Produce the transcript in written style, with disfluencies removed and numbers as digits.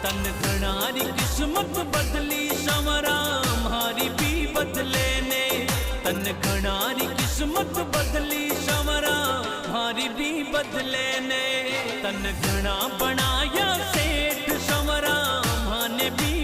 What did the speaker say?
तन घणारी किस्मत बदली समरा मारी भी बदले ने। तन घणारी किस्मत बदली समरा मारी भी बदले ने। तन घना बनाया सेठ समरा माने भी